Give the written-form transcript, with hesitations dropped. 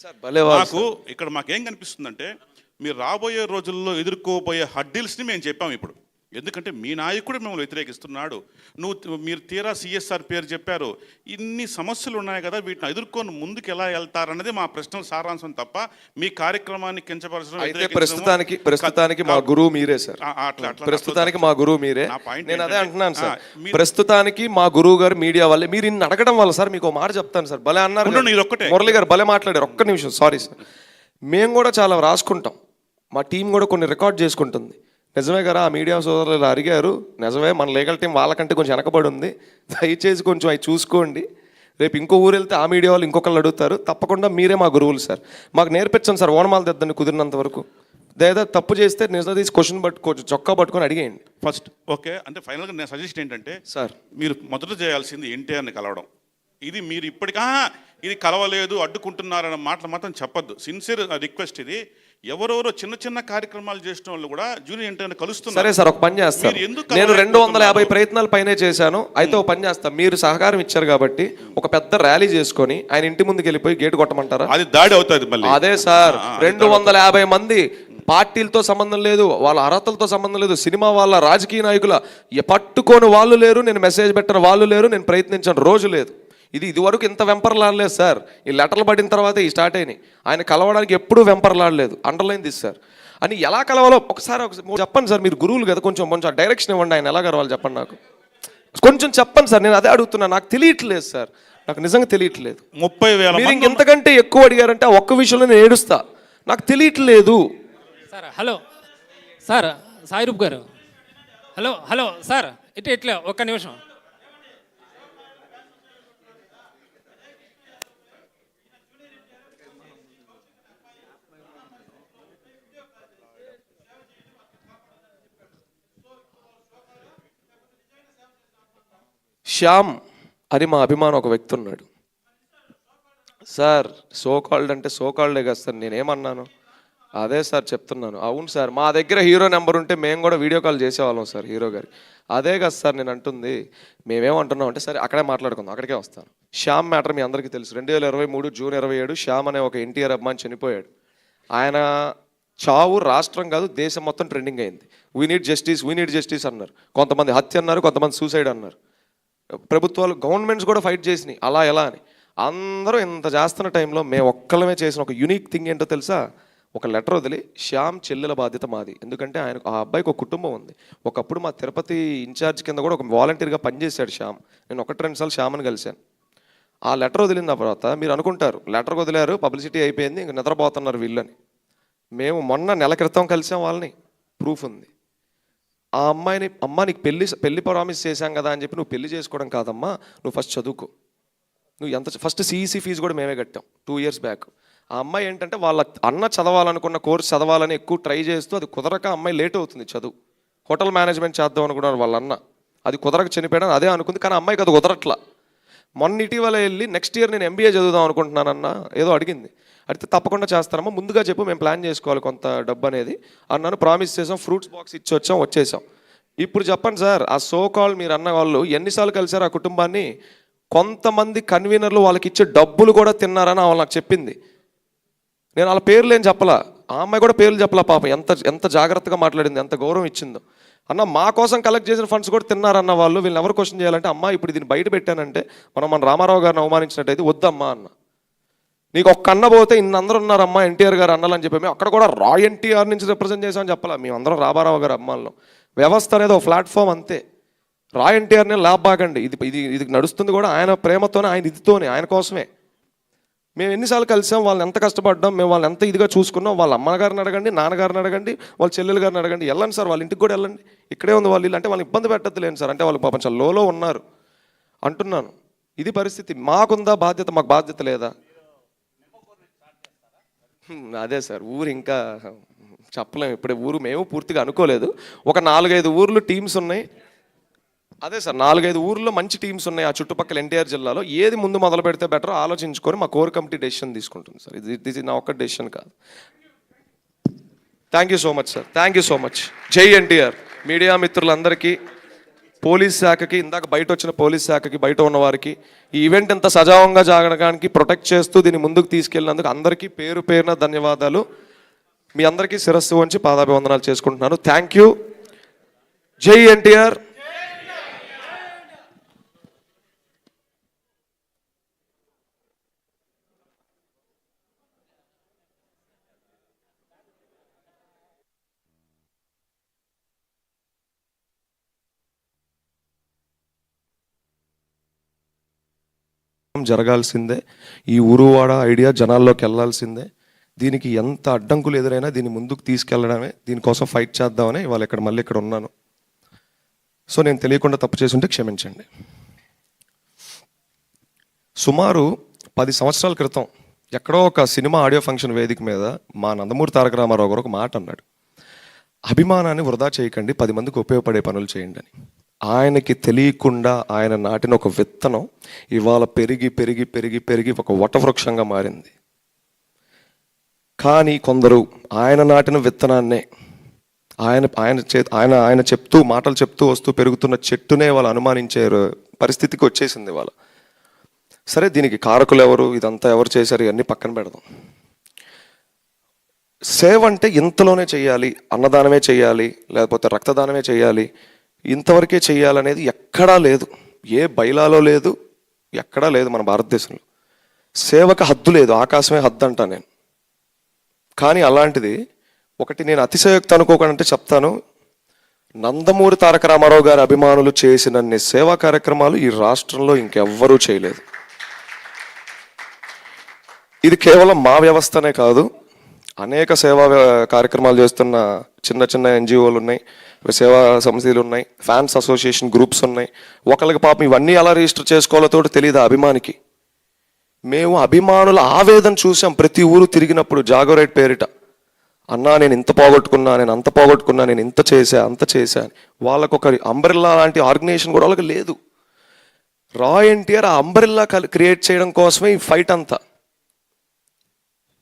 నాకు ఇక్కడ మాకేం కనిపిస్తుందంటే మీరు రాబోయే రోజుల్లో ఎదుర్కోబోయే హడ్డిల్స్ని మేము చెప్పాము ఇప్పుడు. ఎందుకంటే మీ నాయకుడు మిమ్మల్ని వ్యతిరేకిస్తున్నాడు, మీరు తీరా సిఎస్ఆర్ పేరు చెప్పారు. ఇన్ని సమస్యలు ఉన్నాయి కదా, వీటిని ఎదుర్కొని ముందుకు ఎలా వెళ్తారన్నది మా ప్రశ్నల సారాంశం తప్ప మీ కార్యక్రమాన్ని కించపరచడం. ప్రస్తుతానికి మా గురువు మీరే సార్. ప్రస్తుతానికి మా గురువు మీరే. నేను అదే అంటున్నాను సార్, ప్రస్తుతానికి మా గురువు గారు మీడియా వల్లే. మీరు ఇన్ని అడగడం వల్ల సార్ మీకు మాట చెప్తాను సార్. భలే అన్నారు మురళి గారు, భలే మాట్లాడారు. ఒక్క నిమిషం, సారీ సార్. మేము కూడా చాలా రాసుకుంటాం, మా టీం కూడా కొన్ని రికార్డ్ చేసుకుంటుంది. నిజమే కదా, ఆ మీడియా సోదరులు అడిగారు, నిజమే మన లీగల్ టీం వాళ్ళకంటే కొంచెం వెనకబడి ఉంది, దయచేసి కొంచెం అవి చూసుకోండి. రేపు ఇంకో ఊరు వెళ్తే ఆ మీడియా వాళ్ళు ఇంకొకళ్ళు అడుగుతారు. తప్పకుండా మీరే మా గురువులు సార్, మాకు నేర్పించండి సార్. ఓనమాలు తెద్దండి కుదిరినంత వరకు. లేదా తప్పు చేస్తే నిజం తీసి క్వశ్చన్ కొంచెం చొక్కా పట్టుకొని అడిగేయండి ఫస్ట్. ఓకే అంటే ఫైనల్గా నేను సజెషన్ ఏంటంటే సార్, మీరు మొదట చేయాల్సింది ఎన్టీఆర్ని కలవడం. ఇది మీరు ఇప్పటికా ఇది కలవలేదు అడ్డుకుంటున్నారన్న మాటలు మాత్రం చెప్పొద్దు. సిన్సియర్ రిక్వెస్ట్ ఇది. ఎవరెవరో చిన్న చిన్న కార్యక్రమాలు చేసిన వాళ్ళు కూడా జూనియర్ ఎన్టీఆర్ని కలుస్తున్నారు. సరే సార్, ఒక పని చేస్తాను. నేను 250 ప్రయత్నాలు పైనే చేశాను. అయితే ఒక పని చేస్తాను, మీరు సహకారం ఇచ్చారు కాబట్టి ఒక పెద్ద ర్యాలీ చేసుకొని ఆయన ఇంటి ముందుకు వెళ్ళిపోయి గేటు కొట్టమంటారా? అది దాడి అవుతుంది మళ్ళీ. అదే సార్, 250 మంది, పార్టీలతో సంబంధం లేదు, వాళ్ళ అర్హతలతో సంబంధం లేదు, సినిమా వాళ్ళ రాజకీయ నాయకుల పట్టుకొని వాళ్ళు లేరు, నేను మెసేజ్ పెట్టిన వాళ్ళు లేరు, నేను ప్రయత్నించిన రోజు లేదు. ఇదివరకు ఇంత వెంపర్లాడలేదు సార్. ఈ లెటర్లు పడిన తర్వాత ఈ స్టార్ట్ అయినాయి. ఆయన కలవడానికి ఎప్పుడూ వెంపర్లాడలేదు. అండర్లైన్ తీసి సార్ అని ఎలా కలవాలో ఒకసారి చెప్పండి సార్. మీరు గురువులు కదా, కొంచెం డైరెక్షన్ ఇవ్వండి. ఆయన ఎలా కలవాలి చెప్పండి, నాకు కొంచెం చెప్పండి సార్. నేను అదే అడుగుతున్నా, నాకు తెలియట్లేదు సార్, నాకు నిజంగా తెలియట్లేదు. 30,000 మీరు ఇంకెంతకంటే ఎక్కువ అడిగారంటే ఒక్క విషయంలో నేను ఏడుస్తా. నాకు తెలియట్లేదు సార్. హలో సార్, సాయిరూప్ గారు, హలో హలో సార్, ఇట్లా ఒక్క నిమిషం. శ్యామ్ అని మా అభిమానం ఒక వ్యక్తి ఉన్నాడు సార్. సోకాల్డ్ అంటే సోకాల్డే కదా సార్, నేనేమన్నాను అదే సార్ చెప్తున్నాను. అవును సార్, మా దగ్గర హీరో నెంబర్ ఉంటే మేము కూడా వీడియో కాల్ చేసేవాళ్ళం సార్ హీరో గారి. అదే కదా సార్ నేను అంటుంది. మేమేమంటున్నాం అంటే సరే అక్కడే మాట్లాడుకుందాం, అక్కడికే వస్తాను. శ్యామ్ మ్యాటర్ మీ అందరికీ తెలుసు. 2023 జూన్ 27 శ్యామ్ అనే ఒక ఎన్టీఆర్ అభిమాని చనిపోయాడు. ఆయన చావు రాష్ట్రం కాదు దేశం మొత్తం ట్రెండింగ్ అయింది. వీ నీడ్ జస్టిస్ అన్నారు. కొంతమంది హత్య అన్నారు, కొంతమంది సూసైడ్ అన్నారు. ప్రభుత్వాలు గవర్నమెంట్స్ కూడా ఫైట్ చేసినాయి అలా ఎలా అని. అందరూ ఇంత చేస్తున్న టైంలో మేము ఒక్కళ్ళమే చేసిన ఒక యూనిక్ థింగ్ ఏంటో తెలుసా? ఒక లెటర్ వదిలి శ్యామ్ చెల్లెల బాధ్యత మాది. ఎందుకంటే ఆయన ఆ అబ్బాయికి ఒక కుటుంబం ఉంది. ఒకప్పుడు మా తిరుపతి ఇన్ఛార్జ్ కింద కూడా ఒక వాలంటీర్గా పనిచేశాడు శ్యామ్. నేను 1-2 సార్లు శ్యామ్ని కలిశాను. ఆ లెటర్ వదిలిన తర్వాత మీరు అనుకుంటారు లెటర్ వదిలారు, పబ్లిసిటీ అయిపోయింది, ఇంక నిద్రపోతున్నారు వీళ్ళని. మేము మొన్న నెల క్రితం కలిసాం వాళ్ళని, ప్రూఫ్ ఉంది. ఆ అమ్మాయిని, అమ్మ నీకు పెళ్లి ప్రామిస్ చేశాం కదా అని చెప్పి నువ్వు పెళ్లి చేసుకోవడం కాదమ్మా, నువ్వు ఫస్ట్ చదువుకో. నువ్వు ఫస్ట్ సిఈసి ఫీజు కూడా మేమే కట్టాం 2 years బ్యాక్. ఆ అమ్మాయి ఏంటంటే వాళ్ళ అన్న చదవాలనుకున్న కోర్స్ చదవాలని ఎక్కువ ట్రై చేస్తూ అది కుదరక అమ్మాయి లేట్ అవుతుంది చదువు. హోటల్ మేనేజ్మెంట్ చేద్దాం అనుకున్నాను వాళ్ళ అన్న, అది కుదరక చనిపోయాడు అదే అనుకుంది. కానీ అమ్మాయికి అది కుదరట్లా. మొన్న ఇటీవల వెళ్ళి నెక్స్ట్ ఇయర్ నేను MBA చదువుదాం అనుకుంటున్నానన్న ఏదో అడిగింది. అడిగితే తప్పకుండా చేస్తానమ్మా, ముందుగా చెప్పు, మేము ప్లాన్ చేసుకోవాలి కొంత డబ్బు అనేది అన్నాను. ప్రామిస్ చేసాం, ఫ్రూట్స్ బాక్స్ ఇచ్చి వచ్చేసాం. ఇప్పుడు చెప్పండి సార్, ఆ సో కాల్ మీరు అన్న వాళ్ళు ఎన్నిసార్లు కలిసారు ఆ కుటుంబాన్ని? కొంతమంది కన్వీనర్లు వాళ్ళకి ఇచ్చే డబ్బులు కూడా తిన్నారని వాళ్ళు నాకు చెప్పింది. నేను వాళ్ళ పేర్లు ఏం చెప్పలా, ఆ అమ్మాయి కూడా పేర్లు చెప్పలా. పాపం ఎంత జాగ్రత్తగా మాట్లాడింది, ఎంత గౌరవం ఇచ్చిందో. అన్న మా కోసం కలెక్ట్ చేసిన ఫండ్స్ కూడా తిన్నారన్న వాళ్ళు. వీళ్ళని ఎవరు క్వశ్చన్ చేయాలంటే అమ్మ ఇప్పుడు దీన్ని బయట పెట్టానంటే మన రామారావు గారిని అవమానించినట్టయితే వద్దమ్మా అన్న. నీకు ఒక్క అన్న పోతే అందరూ ఉన్నారమ్మా ఎన్టీఆర్ గారు అన్నలు అని చెప్పి మేము అక్కడ కూడా రా ఎన్టీఆర్ నుంచి రిప్రజెంట్ చేసామని చెప్పాలా. మేమందరం రామారావు గారు అమ్మాలను. వ్యవస్థ అనేది ఒక ప్లాట్ఫామ్ అంతే. రా ఎన్టీఆర్ని లాభాగండి. ఇది నడుస్తుంది కూడా ఆయన ప్రేమతోనే, ఆయన ఇదితోనే, ఆయన కోసమే. మేము ఎన్నిసార్లు కలిసాం, వాళ్ళని ఎంత కష్టపడ్డాం, మేము వాళ్ళని ఎంత ఇదిగా చూసుకున్నాం. వాళ్ళ అమ్మగారిని అడగండి, నాన్నగారిని అడగండి, వాళ్ళ చెల్లెలు గారిని అడగండి. వెళ్ళండి సార్ వాళ్ళ ఇంటికి కూడా వెళ్ళండి. ఇక్కడే ఉంది వాళ్ళు ఇల్లు అంటే వాళ్ళని ఇబ్బంది పెట్టద్దు లేని సార్. అంటే వాళ్ళు పాపం చాలా లోలో ఉన్నారు అంటున్నాను. ఇది పరిస్థితి. మాకుందా బాధ్యత? మాకు బాధ్యత లేదా? అదే సార్, ఊరు ఇంకా చెప్పలేము. ఇప్పుడే ఊరు మేము పూర్తిగా అనుకోలేదు. ఒక 4-5 ఊర్లు టీమ్స్ ఉన్నాయి. అదే సార్, 4-5 ఊర్లో మంచి టీమ్స్ ఉన్నాయి ఆ చుట్టుపక్కల ఎన్టీఆర్ జిల్లాలో. ఏది ముందు మొదలు పెడితే బెటర్ ఆలోచించుకొని మా కోర్ కమిటీ డెసిషన్ తీసుకుంటుంది సార్. ఇది నా ఒక్క డెసిషన్ కాదు. Thank you so much sir, thank you so much. జై ఎన్టీఆర్. మీడియా మిత్రులందరికీ పోలీస్ శాఖకి, ఇందాక బయట వచ్చిన పోలీస్ శాఖకి, బయట ఉన్న వారికి, ఈ ఈవెంట్ ఇంత సజావుగా జరగడానికి ప్రొటెక్ట్ చేస్తూ దీన్ని ముందుకు తీసుకెళ్ళినందుకు అందరికీ పేరు పేరున ధన్యవాదాలు. మీ అందరికీ శిరస్సు వంచి పాదాభివందనాలు చేసుకుంటున్నాను. Thank you. జై ఎన్టీఆర్. జరగాల్సిందే. ఈ ఊరువాడ ఐడియా జనాల్లోకి వెళ్ళాల్సిందే. దీనికి ఎంత అడ్డంకులు ఎదురైనా దీన్ని ముందుకు తీసుకెళ్లడమే, దీనికోసం ఫైట్ చేద్దామని ఇవాళ ఇక్కడ మళ్ళీ ఇక్కడ ఉన్నాను. సో నేను తెలియకుండా తప్పు చేసుంటే క్షమించండి. సుమారు 10 సంవత్సరాల క్రితం ఎక్కడో ఒక సినిమా ఆడియో ఫంక్షన్ వేదిక మీద మా నందమూరి తారక రామారావు గారు ఒక మాట అన్నాడు, అభిమానాన్ని వృధా చేయకండి, 10 మందికి ఉపయోగపడే పనులు చేయండి అని. ఆయనకి తెలియకుండా ఆయన నాటిన ఒక విత్తనం ఇవాళ పెరిగి పెరిగి పెరిగి పెరిగి ఒక వటవృక్షంగా మారింది. కానీ కొందరు ఆయన నాటిన విత్తనాన్నే ఆయన చెప్తూ మాటలు చెప్తూ వస్తూ పెరుగుతున్న చెట్టునే వాళ్ళు అనుమానించే పరిస్థితికి వచ్చేసింది వాళ్ళ. సరే, దీనికి కారకులు ఎవరు, ఇదంతా ఎవరు చేశారు, ఇవన్నీ పక్కన పెడదాం. సేవ అంటే ఇంతలోనే చేయాలి, అన్నదానమే చేయాలి, లేకపోతే రక్తదానమే చేయాలి, ఇంతవరకే చేయాలనేది ఎక్కడా లేదు. ఏ బైలాలో లేదు, ఎక్కడా లేదు మన భారతదేశంలో. సేవకు హద్దు లేదు, ఆకాశమే హద్దు అంటా నేను. కానీ అలాంటిది ఒకటి నేను అతిశయోక్తి అనుకోకుండా చెప్తాను, నందమూరి తారక రామారావు గారి అభిమానులు చేసినన్ని సేవా కార్యక్రమాలు ఈ రాష్ట్రంలో ఇంకెవ్వరూ చేయలేదు. ఇది కేవలం మా వ్యవస్థనే కాదు, అనేక సేవా కార్యక్రమాలు చేస్తున్న చిన్న చిన్న ఎన్జిఓలు ఉన్నాయి, సేవా సమితిలు ఉన్నాయి, ఫ్యాన్స్ అసోసియేషన్ గ్రూప్స్ ఉన్నాయి. ఒకళ్ళకి పాపం ఇవన్నీ ఎలా రిజిస్టర్ చేసుకోవాలో తోటి తెలియదు అభిమానికి. మేము అభిమానుల ఆవేదన చూసాం ప్రతి ఊరు తిరిగినప్పుడు జాగోరైట్ పేరిట. అన్నా నేను ఇంత పోగొట్టుకున్నా, నేను అంత పోగొట్టుకున్నా, నేను ఇంత చేశా అంత చేశా అని. వాళ్ళకు ఒక అంబ్రెల్లా లాంటి ఆర్గనైజేషన్ కూడా వాళ్ళకి లేదు. రా ఎన్టీఆర్ ఆ అంబ్రెల్లా క్రియేట్ చేయడం కోసమే ఈ ఫైట్ అంతా.